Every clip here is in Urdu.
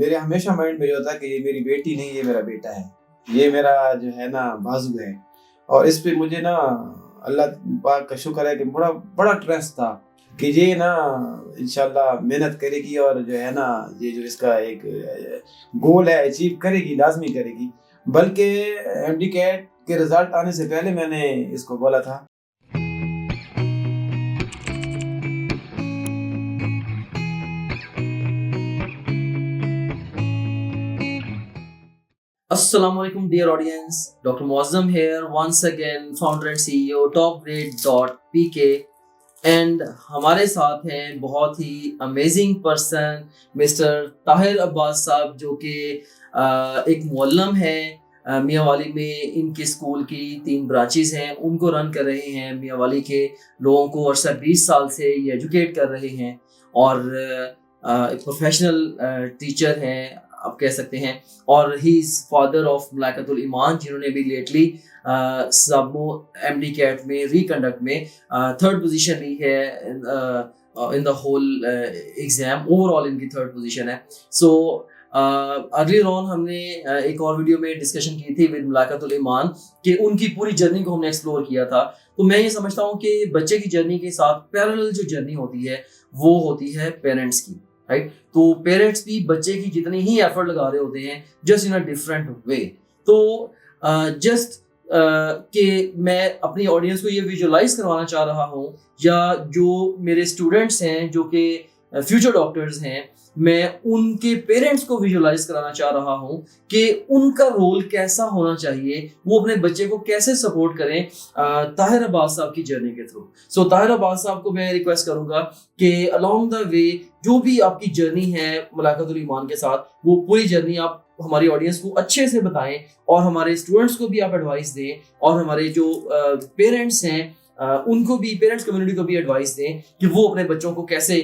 میرے ہمیشہ مائنڈ میں جو ہوتا ہے کہ یہ میری بیٹی نہیں، یہ میرا بیٹا ہے، یہ میرا جو ہے نا بازو ہے. اور اس پہ مجھے نا اللہ پاک کا شکر ہے کہ بڑا بڑا ٹرسٹ تھا کہ یہ نا انشاءاللہ محنت کرے گی اور جو ہے نا یہ جو اس کا ایک گول ہے اچیو کرے گی، لازمی کرے گی. بلکہ ایم ڈی کیٹ کے رزلٹ آنے سے پہلے میں نے اس کو بولا تھا. السلام علیکم dear audience, doctor Muazzam here once again, founder and C E O top grade dot P K. And ہمارے ساتھ ہیں بہت ہی amazing person mister Tahir Abbas sahab, جو کہ ایک معلم ہیں میاں والی میں. ان کے اسکول کی 3 برانچز ہیں، ان کو رن کر رہے ہیں. میاں والی کے لوگوں کو عرصہ 20 سال سے یہ ایجوکیٹ کر رہے ہیں، اور ایک پروفیشنل ٹیچر ہیں آپ کہہ سکتے ہیں. اور ہی از فادر آف ملائکۃ الایمان، جنہوں نے بھی لیٹلی سابمو ایم ڈی کیٹ میں ریکنڈکٹ میں 3rd پوزیشن لی ہے in the whole exam. Overall ان کی 3rd پوزیشن ہے. سو ارلیئر آن ہم نے ایک اور ویڈیو میں ڈسکشن کی تھی ود ملائکۃ الایمان کہ ان کی پوری جرنی کو ہم نے ایکسپلور کیا تھا. تو میں یہ سمجھتا ہوں کہ بچے کی جرنی کے ساتھ پیرالل جو جرنی ہوتی ہے وہ ہوتی ہے پیرنٹس کی، رائٹ. تو پیرنٹس بھی بچے کی جتنی ہی ایفرٹ لگا رہے ہوتے ہیں، just in a different way. تو جسٹ کہ میں اپنی آڈینس کو یہ ویژولائز کروانا چاہ رہا ہوں، یا جو میرے اسٹوڈنٹس ہیں جو کہ فیوچر ڈاکٹرز ہیں، میں ان کے پیرنٹس کو ویژولائز کرانا چاہ رہا ہوں کہ ان کا رول کیسا ہونا چاہیے، وہ اپنے بچے کو کیسے سپورٹ کریں طاہر عباس صاحب کی جرنی کے تھرو. سو طاہر عباس صاحب کو میں ریکویسٹ کروں گا کہ along the way جو بھی آپ کی جرنی ہے ملائکۃ الایمان کے ساتھ، وہ پوری جرنی آپ ہماری آڈینس کو اچھے سے بتائیں، اور ہمارے اسٹوڈنٹس کو بھی آپ ایڈوائس دیں، اور ہمارے جو پیرنٹس ہیں ان کو بھی، پیرنٹس کمیونٹی کو بھی ایڈوائس دیں کہ وہ اپنے بچوں کو کیسے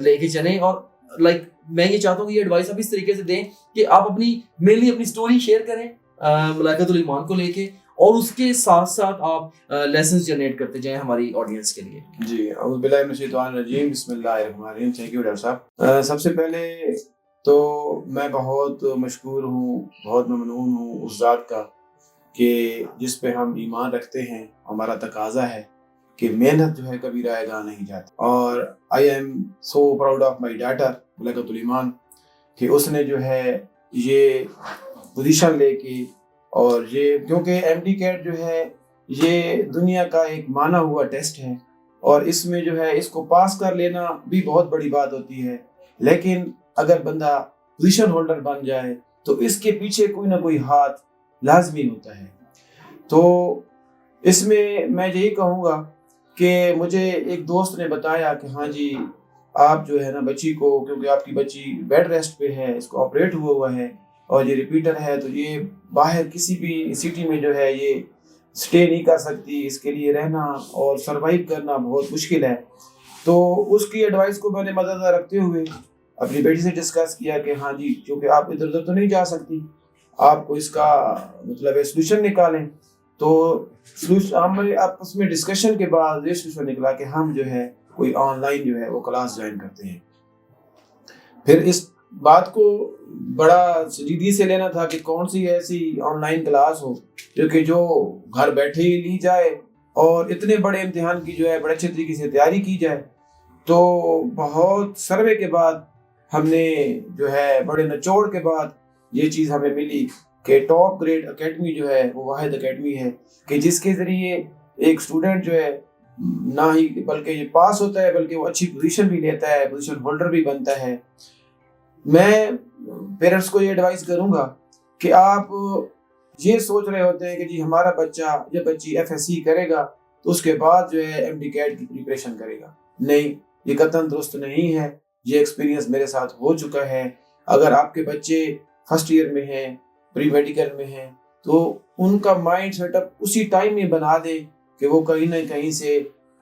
لے کے چلیں. اور میں یہ چاہتا ہوں کہ یہ ایڈوائس آپ اس طریقے سے دیں کہ آپ مینلی اپنی اسٹوری شیئر کریں ملائکۃ الایمان کو لے کے، اور اس کے ساتھ ساتھ آپ لیسنز جنریٹ کرتے جائیں ہماری آڈینس کے لیے. جی، اعوذ باللہ من الشیطان الرجیم، بسم اللہ الرحمن الرحیم. تھینک یو ڈاکٹر صاحب. سب سے پہلے تو میں بہت مشکور ہوں، بہت ممنون ہوں اس ذات کا کہ جس پہ ہم ایمان رکھتے ہیں. ہمارا تقاضا ہے کہ محنت جو ہے کبھی رائے گاہ نہیں جاتی. اور I am so proud of my daughter Malaika Aliman کہ اس نے جو ہے یہ پوزیشن لے کے، اور یہ کیونکہ ایم ڈی کیٹ جو ہے یہ دنیا کا ایک مانا ہوا ٹیسٹ ہے، اور اس میں جو ہے اس کو پاس کر لینا بھی بہت بڑی بات ہوتی ہے. لیکن اگر بندہ پوزیشن ہولڈر بن جائے تو اس کے پیچھے کوئی نہ کوئی ہاتھ لازمی ہوتا ہے. تو اس میں یہی کہوں گا کہ مجھے ایک دوست نے بتایا کہ ہاں جی آپ جو ہے نا بچی کو، کیونکہ آپ کی بچی بیڈ ریسٹ پہ ہے، اس کو آپریٹ ہوا ہے اور یہ ریپیٹر ہے، تو یہ باہر کسی بھی سٹی میں جو ہے یہ سٹے نہیں کر سکتی. اس کے لیے رہنا اور سروائیو کرنا بہت مشکل ہے. تو اس کی ایڈوائس کو میں نے مد نظر رکھتے ہوئے اپنی بیٹی سے ڈسکس کیا کہ ہاں جی کیونکہ آپ ادھر ادھر تو نہیں جا سکتی، آپ کو اس کا مطلب سولوشن نکالیں. تو ہم آپس میں ڈسکشن کے بعد یہ سولوشن نکلا کہ ہم جو ہے کوئی آن لائن جو ہے وہ کلاس جوائن کرتے ہیں. پھر اس بات کو بڑا سنجیدگی سے لینا تھا کہ کون سی ایسی آن لائن کلاس ہو جو گھر بیٹھے ہی لی جائے اور اتنے بڑے امتحان کی جو ہے بڑے اچھے طریقے سے تیاری کی جائے. تو بہت سروے کے بعد ہم نے جو ہے بڑے نچوڑ کے بعد یہ چیز ہمیں ملی کہ ٹاپ گریڈ اکیڈمی جو ہے وہ واحد اکیڈمی ہے کہ جس کے ذریعے ایک اسٹوڈنٹ جو ہے نہ ہی بلکہ یہ پاس ہوتا ہے بلکہ وہ اچھی پوزیشن بھی لیتا ہے، پوزیشن ہولڈر بھی بنتا ہے. میں پیرنٹس کو یہ ایڈوائز کروں گا کہ آپ یہ سوچ رہے ہوتے ہیں کہ جی ہمارا بچہ یا بچی ایف ایس سی کرے گا تو اس کے بعد جو ہے ایم ڈی کیٹ کی پریپریشن کرے گا. نہیں، یہ قطعاً درست نہیں ہے. یہ ایکسپیرینس میرے ساتھ ہو چکا ہے. اگر آپ کے بچے فرسٹ ایئر میں ہیں، پری میڈیکل میں ہیں، تو ان کا مائنڈ سیٹ اپ اسی ٹائم میں بنا دیں کہ وہ کہیں نہ کہیں سے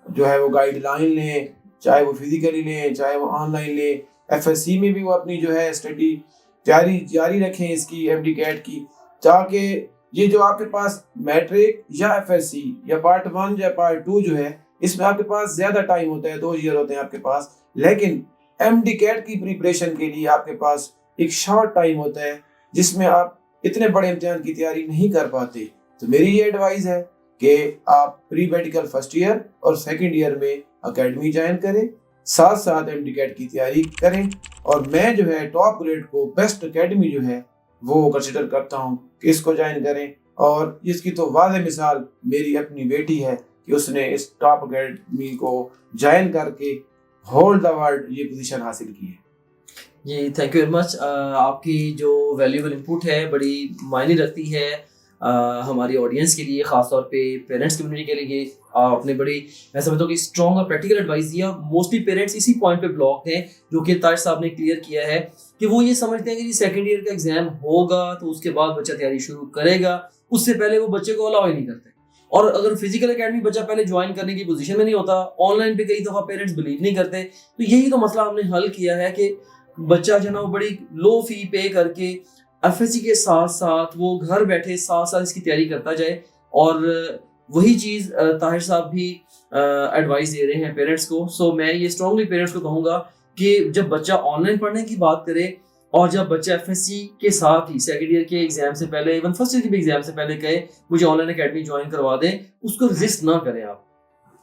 جو ہے وہ گائیڈ لائن لیں، چاہے وہ فزیکلی لیں چاہے وہ آن لائن لیں. ایف ایس سی میں بھی وہ اپنی جو ہے اسٹڈی جاری رکھیں اس کی ایم ڈی کیٹ کی، تاکہ یہ جو آپ کے پاس میٹرک یا ایف ایس سی یا پارٹ 1 یا پارٹ 2 جو ہے اس میں آپ کے پاس زیادہ ٹائم ہوتا ہے، 2 ایئر ہوتے ہیں آپ کے پاس. لیکن ایم ڈی کیٹ کی پریپریشن کے لیے آپ کے پاس ایک شارٹ ٹائم ہوتا ہے جس میں آپ اتنے بڑے امتحان کی تیاری نہیں کر پاتے. تو میری یہ ایڈوائز ہے کہ آپ پری میڈیکل فرسٹ ایئر اور سیکنڈ ایئر میں اکیڈمی جوائن کریں, ساتھ ساتھ ایم ڈی کیٹ کی تیاری کریں. اور میں جو ہے ٹاپ گریڈ کو بیسٹ اکیڈمی جو ہے وہ کنسیڈر کرتا ہوں کہ اس کو جوائن کریں. اور اس کی تو واضح مثال میری اپنی بیٹی ہے کہ اس نے اس ٹاپ اکیڈمی کو جوائن کر کے ہول دا ورلڈ یہ پوزیشن حاصل کی ہے. جی تھینک یو ویری مچ. آپ کی جو ویلیوبل انپوٹ ہے بڑی معنی رکھتی ہے ہماری آڈینس کے لیے, خاص طور پہ پیرنٹس کمیونٹی کے لیے. آپ نے بڑی میں سمجھتا ہوں کہ اسٹرانگ اور پریکٹیکل ایڈوائس دیا. موسٹلی پیرنٹس اسی پوائنٹ پہ بلاک ہیں جو کہ طاہر صاحب نے کلیئر کیا ہے کہ وہ یہ سمجھتے ہیں کہ سیکنڈ ایئر کا ایگزام ہوگا تو اس کے بعد بچہ تیاری شروع کرے گا, اس سے پہلے وہ بچے کو الاؤ ہی نہیں کرتے. اور اگر فزیکل اکیڈمی بچہ پہلے جوائن کرنے کی پوزیشن میں نہیں ہوتا, آن لائن پہ کئی دفعہ پیرنٹس بلیو نہیں کرتے, تو یہی تو مسئلہ ہم نے حل کیا ہے کہ بچہ جو ہے نا وہ بڑی لو فی پے کر کے ایف ایس سی کے ساتھ ساتھ وہ گھر بیٹھے ساتھ ساتھ اس کی تیاری کرتا جائے. اور وہی چیز طاہر صاحب بھی ایڈوائس دے رہے ہیں پیرنٹس کو. سو میں یہ اسٹرانگلی پیرنٹس کو کہوں گا کہ جب بچہ آن لائن پڑھنے کی بات کرے اور جب بچہ ایف ایس سی کے ساتھ ہی سیکنڈ ایئر کے ایگزام سے پہلے, ایون فرسٹ ایئر کے بھی ایگزام سے پہلے کہے مجھے آن لائن اکیڈمی جوائن کروا دیں, اس کو رجسٹ نہ کریں آپ,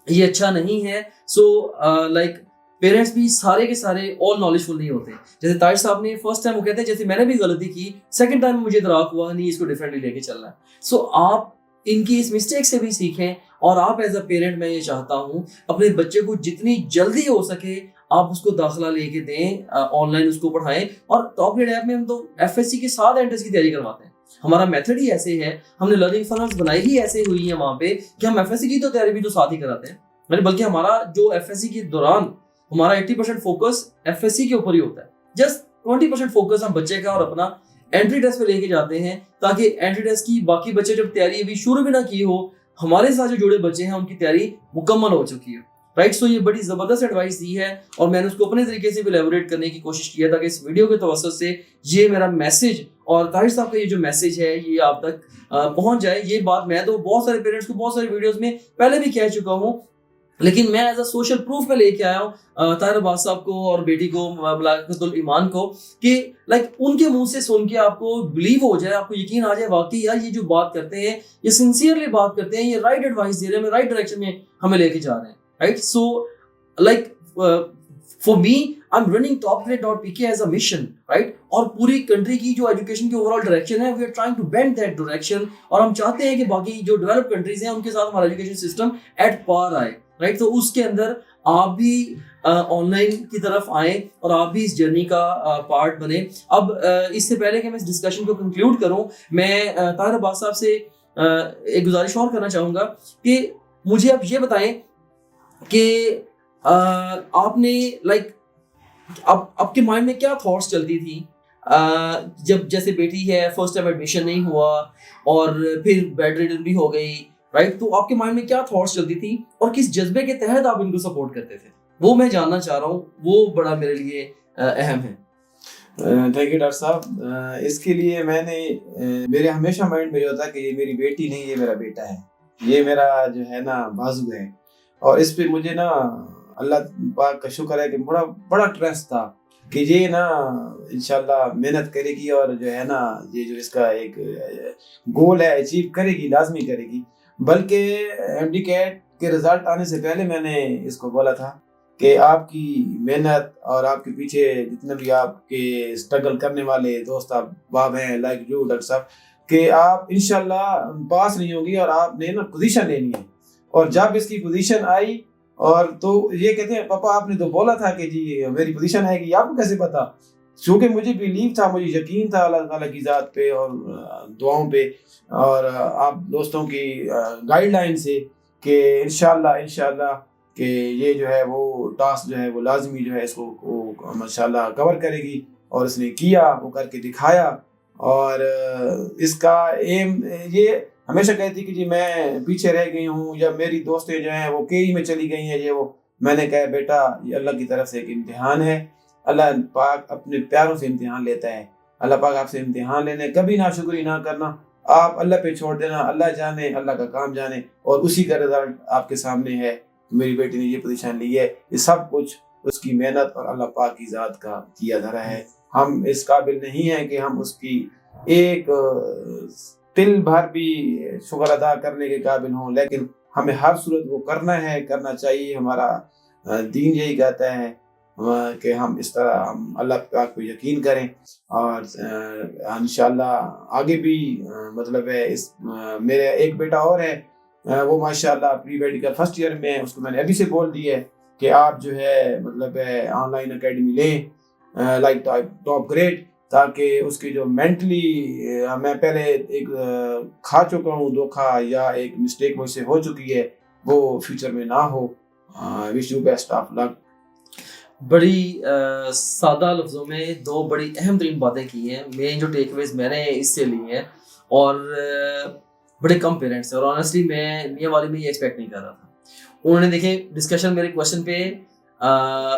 یہ اچھا نہیں ہے. سو لائک پیرنٹس بھی سارے کے سارے آل نالج فل نہیں ہوتے. جیسے طاہر صاحب نے فرسٹ ٹائم وہ کہتے ہیں جیسے میں نے بھی غلطی کی, سیکنڈ ٹائم مجھے ادراک ہوا نہیں اس کو ڈفرینٹلی لے کے چلنا ہے. سو آپ ان کی اس مسٹیک سے بھی سیکھیں, اور آپ ایز اے پیرنٹ میں یہ چاہتا ہوں اپنے بچے کو جتنی جلدی ہو سکے آپ اس کو داخلہ لے کے دیں, آن لائن اس کو پڑھائیں. اور ٹاپ گریڈ ایپ میں ہم تو ایف ایس سی کے ساتھ انٹرنس کی تیاری کرواتے ہیں. ہمارا میتھڈ ہی ایسے ہے, ہم نے لرننگ فنلز بنائی ہی ایسے ہوئی ہیں وہاں پہ کہ ہم ایف ایس سی کی تو تیاری بھی تو ساتھ ہی کراتے ہیں, بلکہ ہمارا جو ایف ایس سی کے دوران ہمارا 80% فوکس ایف ایس سی کے اوپر ہی ہوتا ہے. جسٹ 20% فوکس ہم بچے کا اور اپنا انٹری ٹیسٹ پہ لے کے جاتے ہیں, تاکہ انٹری ٹیسٹ کی باقی بچے جب تیاری ابھی شروع بھی نہ کی ہو, ہمارے ساتھ جو جڑے بچے ہیں ان کی تیاری مکمل ہو چکی ہے. رائٹ, سو یہ بڑی زبردست ایڈوائس دی ہے اور میں نے اس کو اپنے طریقے سے بھی ایلیبوریٹ کرنے کی کوشش کی ہے تاکہ اس ویڈیو کے توسط سے یہ میرا میسج اور طاہر صاحب کا یہ جو میسج ہے یہ آپ تک پہنچ جائے. یہ بات میں تو بہت سارے پیرنٹس کو بہت سارے ویڈیوز میں پہلے بھی کہہ چکا ہوں, لیکن میں ایز اے سوشل پروف میں لے کے آیا ہوں طاہر عباس صاحب کو اور بیٹی کو ملاقات الایمان کو, کہ لائک ان کے منہ سے سن کے آپ کو بلیو ہو جائے, آپ کو یقین آ جائے واقعی یار یہ جو بات کرتے ہیں یہ سنسیئرلی بات کرتے ہیں, یہ رائٹ ایڈوائس دے رہے ہیں, ہمیں رائٹ ڈائریکشن میں ہمیں لے کے جا رہے ہیں. Right, so like for me I am running topgrade.pk as a mission. Right, اور پوری کنٹری کی جو ایجوکیشن کی اوور آل ڈائریکشن ہے, we are trying to bend that direction, اور ہم چاہتے ہیں کہ باقی جو ڈیولپ کنٹریز ہیں ان کے ساتھ ہمارا ایجوکیشن سسٹم ایٹ پار آئے. رائٹ, تو اس کے اندر آپ بھی آن لائن کی طرف آئیں اور آپ بھی اس جرنی کا پارٹ بنیں. اب اس سے پہلے کہ میں اس ڈسکشن کو کنکلوڈ کروں, میں طاہر عباس صاحب سے ایک گزارش اور کرنا چاہوں گا کہ مجھے آپ یہ بتائیں کہ آپ نے لائک آپ کے مائنڈ میں کیا تھاٹس چلتی تھی جب جیسے بیٹی ہے فرسٹ ٹائم ایڈمیشن نہیں ہوا اور پھر بیڈ ریڈن بھی ہو گئی. رائٹ, تو آپ کے مائنڈ میں کیا تھاٹس چلتی تھی اور کس جذبے کے تحت آپ ان کو سپورٹ کرتے تھے, وہ میں جاننا چاہ رہا ہوں, وہ بڑا میرے لیے اہم ہے. تھینک یو ڈاکٹر صاحب. اس کے لیے میں نے میرے ہمیشہ مائنڈ میں یہ ہوتا ہے کہ یہ میری بیٹی نہیں, یہ میرا بیٹا ہے, یہ میرا جو ہے نا بازو ہے, اور اس پہ مجھے نا اللہ پاک کا شکر ہے کہ بڑا ٹرسٹ تھا کہ یہ نا انشاءاللہ محنت کرے گی اور جو ہے نا یہ جو اس کا ایک گول ہے اچیو کرے گی, لازمی کرے گی. بلکہ ایم ڈی کیٹ کے رزلٹ آنے سے پہلے میں نے اس کو بولا تھا کہ آپ کی محنت اور آپ کے پیچھے جتنے بھی آپ کے اسٹرگل کرنے والے دوست احباب ہیں لائک یو ڈاکٹر صاحب, کہ آپ انشاءاللہ پاس نہیں ہوگی اور آپ نے نا پوزیشن لینی ہے. اور جب اس کی پوزیشن آئی اور تو یہ کہتے ہیں پاپا آپ نے تو بولا تھا کہ جی میری پوزیشن آئے گی, آپ کو کیسے پتا؟ چونکہ مجھے بلیو تھا, مجھے یقین تھا اللہ تعالیٰ کی ذات پہ اور دعاؤں پہ اور آپ دوستوں کی گائیڈ لائن سے کہ انشاءاللہ کہ یہ جو ہے وہ ٹاسک جو ہے وہ لازمی جو ہے اس کو ماشاءاللہ کور کرے گی. اور اس نے کیا, وہ کر کے دکھایا. اور اس کا ایم یہ ہمیشہ کہتی کہ جی میں پیچھے رہ گئی ہوں یا میری دوستیں جو ہیں وہ کے میں چلی گئی ہیں, یہ وہ. میں نے کہا بیٹا یہ اللہ کی طرف سے ایک امتحان ہے, اللہ پاک اپنے پیاروں سے امتحان لیتا ہے. اللہ پاک آپ سے امتحان لینے, کبھی ناشکری نہ کرنا, آپ اللہ پہ چھوڑ دینا, اللہ جانے, اللہ کا کام جانے, اور اسی کا رزلٹ آپ کے سامنے ہے. میری بیٹی نے یہ پوزیشن لی ہے, یہ سب کچھ اس کی محنت اور اللہ پاک کی ذات کا کیا دھرا ہے. ہم اس قابل نہیں ہیں کہ ہم اس کی ایک تل بھر بھی شکر ادا کرنے کے قابل ہوں، لیکن ہمیں ہر صورت وہ کرنا ہے، کرنا چاہیے. ہمارا دین یہی کہتا ہے کہ ہم اس طرح ہم اللہ پاک کو یقین کریں. اور انشاءاللہ آگے بھی مطلب ہے میرے ایک بیٹا اور ہے، وہ ماشاءاللہ پری میڈیکل فرسٹ ایئر میں ہے. اس کو میں نے ابھی سے بول دی ہے کہ آپ جو ہے مطلب ہے آن لائن اکیڈمی لیں لائک ٹاپ گریڈ، تاکہ اس کی جو مینٹلی میں پہلے ایک کھا چکا ہوں دھوکا یا ایک مسٹیک مجھ سے ہو چکی ہے، وہ فیوچر میں نہ ہو. وش یو بیسٹ آف لک. بڑی سادہ لفظوں میں دو بڑی اہم ترین باتیں کی ہیں. مین جو ٹیک اویز میں نے اس سے لی ہیں، اور بڑے کم پیرنٹس ہیں، اور آنیسٹلی میں میاں والی میں یہ ایکسپیکٹ نہیں کر رہا تھا. انہوں نے دیکھیں ڈسکشن میرے کوشچن پہ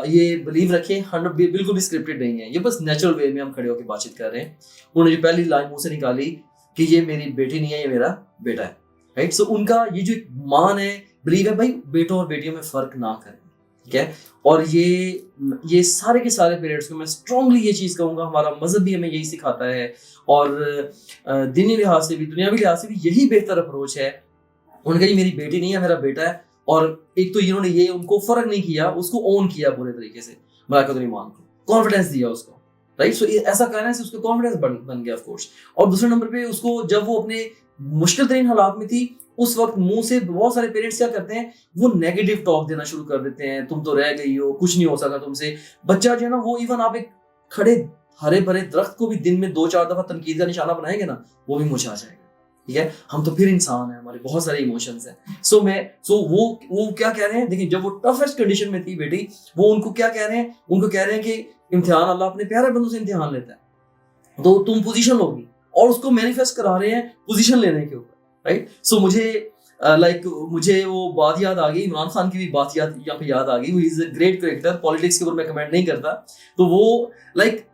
یہ بلیو رکھے 100 بالکل بھی اسکرپٹڈ نہیں ہے، یہ بس نیچرل وے میں ہم کھڑے ہو کے بات چیت کر رہے ہیں. انہوں نے جو پہلی لائن منہ سے نکالی کہ یہ میری بیٹی نہیں ہے، یہ میرا بیٹا ہے، رائٹ. سو ان کا یہ جو ایک مان ہے، بلیو ہے، بھائی بیٹوں اور بیٹیوں میں فرق نہ کریں، ٹھیک ہے. اور یہ سارے کے سارے پیرنٹس کو میں اسٹرانگلی یہ چیز کہوں گا، ہمارا مذہب بھی ہمیں یہی سکھاتا ہے، اور دینی لحاظ سے بھی دنیاوی لحاظ سے بھی یہی بہتر اپروچ ہے. ان کا یہ میری بیٹی نہیں ہے، میرا بیٹا ہے. اور ایک تو انہوں نے یہ ان کو فرق نہیں کیا، اس کو اون کیا پورے طریقے سے، ملائکۃ الایمان کو کانفیڈنس دیا اس کو، رائٹ. سو ایسا کرنے سے اس کو کانفیڈنس بن گیا آف کورس. اور دوسرے نمبر پہ اس کو جب وہ اپنے مشکل ترین حالات میں تھی، اس وقت منہ سے بہت سارے پیرنٹس کیا کرتے ہیں، وہ نیگیٹو ٹاک دینا شروع کر دیتے ہیں، تم تو رہ گئی ہو، کچھ نہیں ہو سکا تم سے. بچہ جو ہے نا، وہ ایون آپ ایک کھڑے ہرے بھرے درخت کو بھی دن میں 2-4 دفعہ تنقید کا نشانہ بنائیں گے نا، وہ بھی مرجھا جائے گا، ٹھیک ہے. ہم تو پھر انسان ہیں، ہمارے بہت سارے ایموشنز ہیں. سو وہ کیا کہہ رہے ہیں، دیکھیں جب وہ ٹفسٹ کنڈیشن میں تھی بیٹی، وہ ان کو کیا کہہ رہے ہیں، ان کو کہہ رہے ہیں کہ امتحان اللہ اپنے پیارے بندوں سے امتحان لیتا ہے، تو تم پوزیشن لوگی، اور اس کو مینیفیسٹ کرا رہے ہیں پوزیشن لینے کے اوپر، رائٹ. سو مجھے وہ بات یاد آ گئی، عمران خان کی بھی بات یہاں پہ یاد آ گئی. وہ از اے گریٹ کریکٹر، پالیٹکس کے اوپر میں کمنٹ نہیں کرتا. تو وہ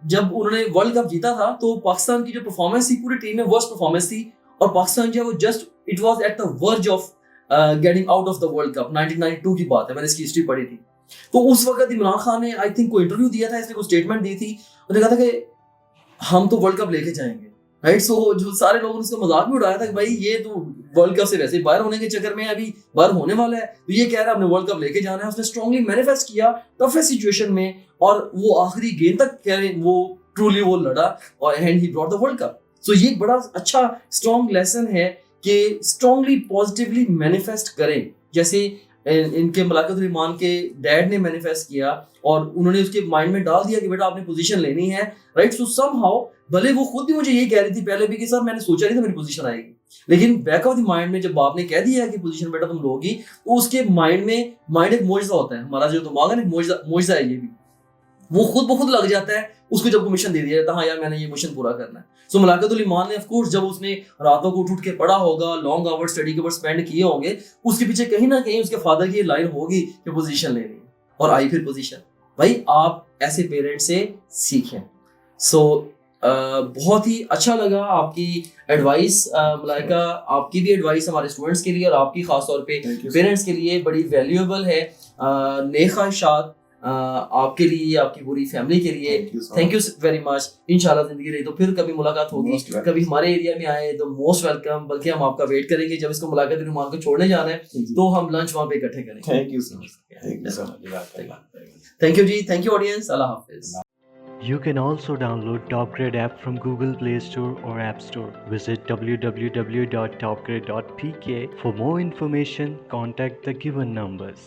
جب انہوں نے ورلڈ کپ جیتا تھا، تو پاکستان کی جو پرفارمنس تھی پوری ٹیم میں ورسٹ پرفارمنس تھی، اور پاکستان جو ہے وہ just it was at the verge of getting out of the world cup. 1992 کی بات ہے، میں نے اس کی ہسٹری پڑھی تھی. تو اس وقت عمران خان نے آئی تھنک کوئی انٹرویو دیا تھا، اس نے کوئی اسٹیٹمنٹ دی تھی، انہوں نے کہا تھا کہ ہم تو ورلڈ کپ لے کے جائیں گے، رائٹ. سو جو سارے لوگوں نے اس کا مذاق بھی اڑایا تھا کہ بھائی یہ تو ورلڈ کپ سے ویسے ہی باہر ہونے کے چکر میں ابھی باہر ہونے والا ہے، تو یہ کہہ رہا ہے ہم نے ورلڈ کپ لے کے جانا ہے. اس نے اسٹرانگلی مینیفیسٹ کیا ٹفسٹ سچویشن میں، اور وہ آخری گیند تک کہہ رہے وہ ٹرولی وہ لڑا، اور and he brought the world cup. So یہ ایک بڑا اچھا اسٹرانگ لیسن ہے کہ اسٹرانگلی پازیٹیولی مینیفیسٹ کریں، جیسے ان کے ملائکۃ الایمان کے ڈیڈ نے مینیفیسٹ کیا، اور انہوں نے اس کے مائنڈ میں ڈال دیا کہ بیٹا آپ نے پوزیشن لینی ہے، رائٹ. سو سم ہاؤ بھلے وہ خود بھی مجھے یہ کہہ رہی تھی پہلے بھی کہ سر میں نے سوچا نہیں تھا میری پوزیشن آئے گی، لیکن بیک آف دی مائنڈ میں جب آپ نے کہہ دیا ہے کہ پوزیشن بیٹا تم لوگی، تو اس کے مائنڈ ایک معجزہ ہوتا ہے. ہمارا جو دماغ ہے نا، معجزہ ہے، یہ بھی وہ خود بخود لگ جاتا ہے اس کو جب کو مشن دے دیا جاتا ہے، ہاں یار میں نے یہ مشن پورا کرنا ہے. سو ملائکۃ الایمان نے آف کورس جب اس نے راتوں کو اٹھ کے پڑھا ہوگا، لانگ آور اسٹڈی کے اوپر اسپینڈ کیے ہوں گے، اس کے پیچھے کہیں نہ کہیں اس کے فادر کی یہ لائن ہوگی کہ پوزیشن لینی ہے، اور آئی پھر پوزیشن. بھائی آپ ایسے پیرنٹ سے سیکھیں. سو بہت ہی اچھا لگا آپ کی ایڈوائس ملائکہ، آپ کی بھی ایڈوائس ہمارے اسٹوڈنٹس کے لیے اور آپ کی خاص طور پہ پیرنٹس کے لیے بڑی ویلیویبل ہے. نیک خواہشات آپ کے لیے، آپ کی پوری فیملی کے لیے. Thank you very much. انشاءاللہ زندگی رہی تو پھر کبھی ملاقات ہوگی، کبھی ہمارے ایریا میں آئے تو موسٹ ویلکم. بلکہ ہم آپ کا ویٹ کریں گے جب اس کو ملائکۃ الایمان کو چھوڑنے جانا ہے تو ہم لنچ وہاں پہ اکٹھے کریں گے. Thank you so much. Thank you جی، تھینک یو آڈینس. اللہ حافظ. You can also download TopGrade app from Google Play Store or App Store. Visit www.topgrade.pk. For more information, contact the given numbers.